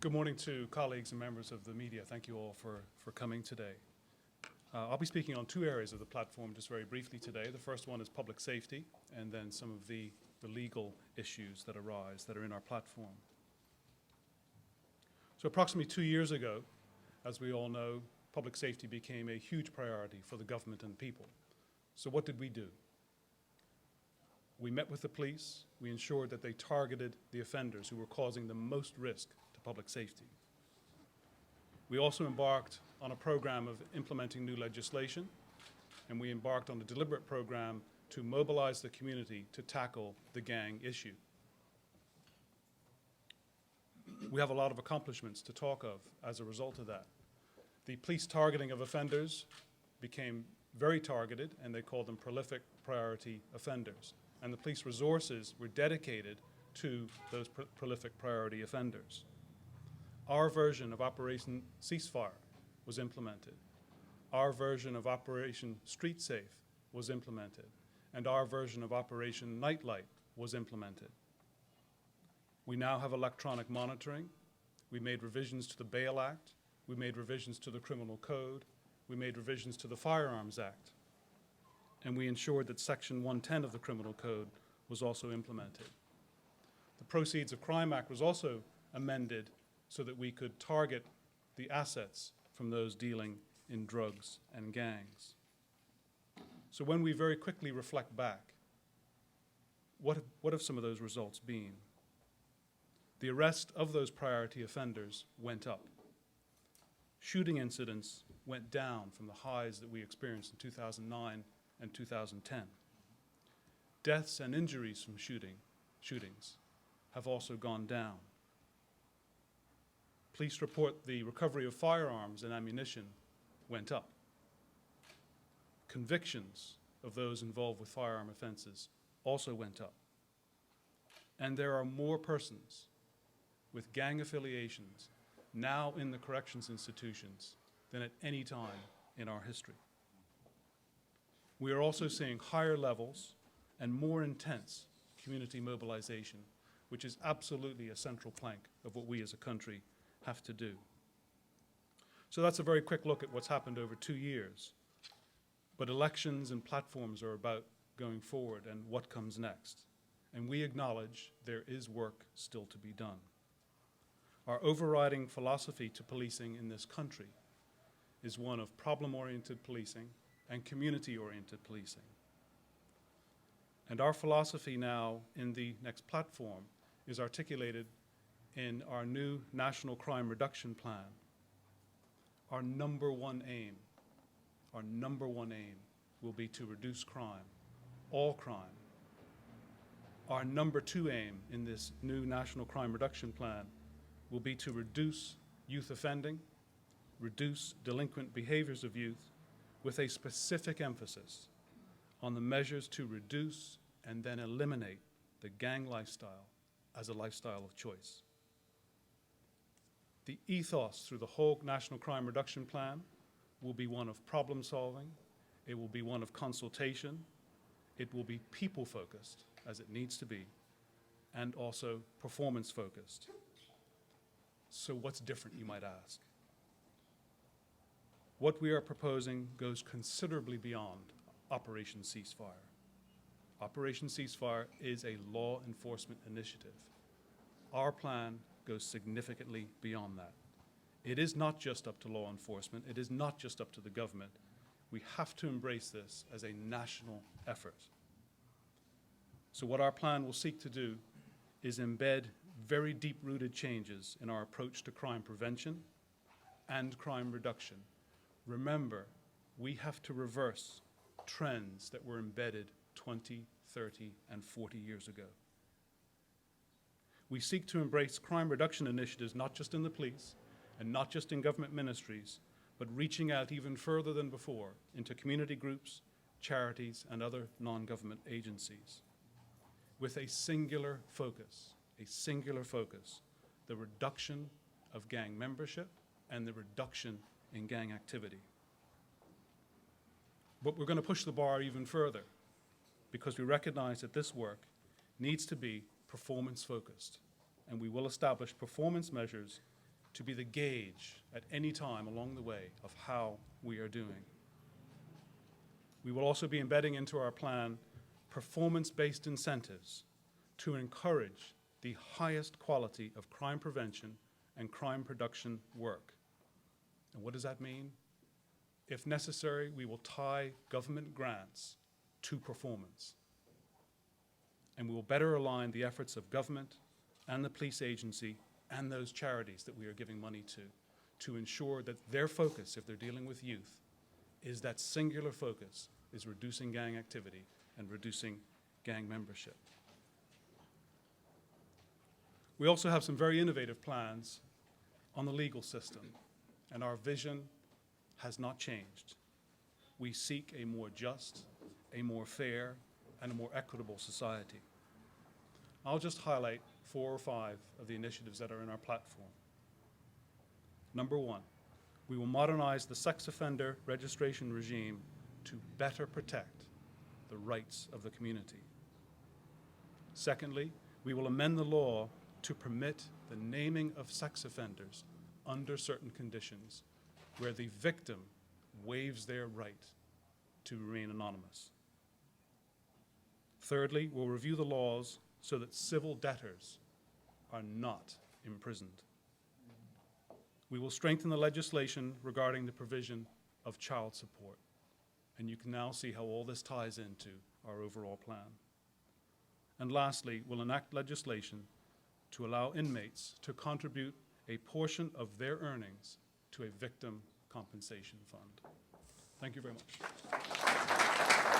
Good morning to colleagues and members of the media. Thank you all for coming today. I'll be speaking on two areas of the platform just very briefly today. The first one is public safety, and then some of the legal issues that arise that are in our platform. So approximately 2 years ago, as we all know, public safety became a huge priority for the government and people. So what did we do? We met with the police. We ensured that they targeted the offenders who were causing the most risk to public safety. We also embarked on a program of implementing new legislation, and we embarked on a deliberate program to mobilize the community to tackle the gang issue. We have a lot of accomplishments to talk of as a result of that. The police targeting of offenders became very targeted, and they called them prolific priority offenders. And the police resources were dedicated to those prolific priority offenders. Our version of Operation Ceasefire was implemented. Our version of Operation Street Safe was implemented. And our version of Operation Nightlight was implemented. We now have electronic monitoring. We made revisions to the Bail Act. We made revisions to the Criminal Code. We made revisions to the Firearms Act. And we ensured that Section 110 of the Criminal Code was also implemented. The Proceeds of Crime Act was also amended so that we could target the assets from those dealing in drugs and gangs. So when we very quickly reflect back, what have some of those results been? The arrest of those priority offenders went up. Shooting incidents went down from the highs that we experienced in 2009 and 2010. Deaths and injuries from shootings have also gone down. Police report the recovery of firearms and ammunition went up. Convictions of those involved with firearm offenses also went up. And there are more persons with gang affiliations now in the corrections institutions than at any time in our history. We are also seeing higher levels and more intense community mobilization, which is absolutely a central plank of what we as a country have to do. So that's a very quick look at what's happened over 2 years. But elections and platforms are about going forward and what comes next. And we acknowledge there is work still to be done. Our overriding philosophy to policing in this country is one of problem-oriented policing and community-oriented policing. And our philosophy now in the next platform is articulated in our new National Crime Reduction Plan. Our number one aim will be to reduce crime, all crime. Our number two aim in this new National Crime Reduction Plan will be to reduce youth offending, reduce delinquent behaviors of youth, with a specific emphasis on the measures to reduce and then eliminate the gang lifestyle as a lifestyle of choice. The ethos through the whole National Crime Reduction Plan will be one of problem solving, it will be one of consultation, it will be people focused, as it needs to be, and also performance focused. So what's different, you might ask? What we are proposing goes considerably beyond Operation Ceasefire. Operation Ceasefire is a law enforcement initiative. Our plan goes significantly beyond that. It is not just up to law enforcement. It is not just up to the government. We have to embrace this as a national effort. So what our plan will seek to do is embed very deep-rooted changes in our approach to crime prevention and crime reduction. Remember, we have to reverse trends that were embedded 20, 30, and 40 years ago. We seek to embrace crime reduction initiatives not just in the police and not just in government ministries, but reaching out even further than before into community groups, charities, and other non-government agencies with a singular focus, the reduction of gang membership and the reduction in gang activity. But we're going to push the bar even further because we recognize that this work needs to be performance focused, and we will establish performance measures to be the gauge at any time along the way of how we are doing. We will also be embedding into our plan performance-based incentives to encourage the highest quality of crime prevention and crime production work. And what does that mean? If necessary, we will tie government grants to performance. And we will better align the efforts of government and the police agency and those charities that we are giving money to ensure that their focus, if they're dealing with youth, is that singular focus is reducing gang activity and reducing gang membership. We also have some very innovative plans on the legal system, and our vision has not changed. We seek a more just, a more fair, and a more equitable society. I'll just highlight 4 or 5 of the initiatives that are in our platform. Number 1, we will modernize the sex offender registration regime to better protect the rights of the community. Secondly, we will amend the law to permit the naming of sex offenders under certain conditions where the victim waives their right to remain anonymous. Thirdly, we'll review the laws so that civil debtors are not imprisoned. We will strengthen the legislation regarding the provision of child support. And you can now see how all this ties into our overall plan. And lastly, we'll enact legislation to allow inmates to contribute a portion of their earnings to a victim compensation fund. Thank you very much.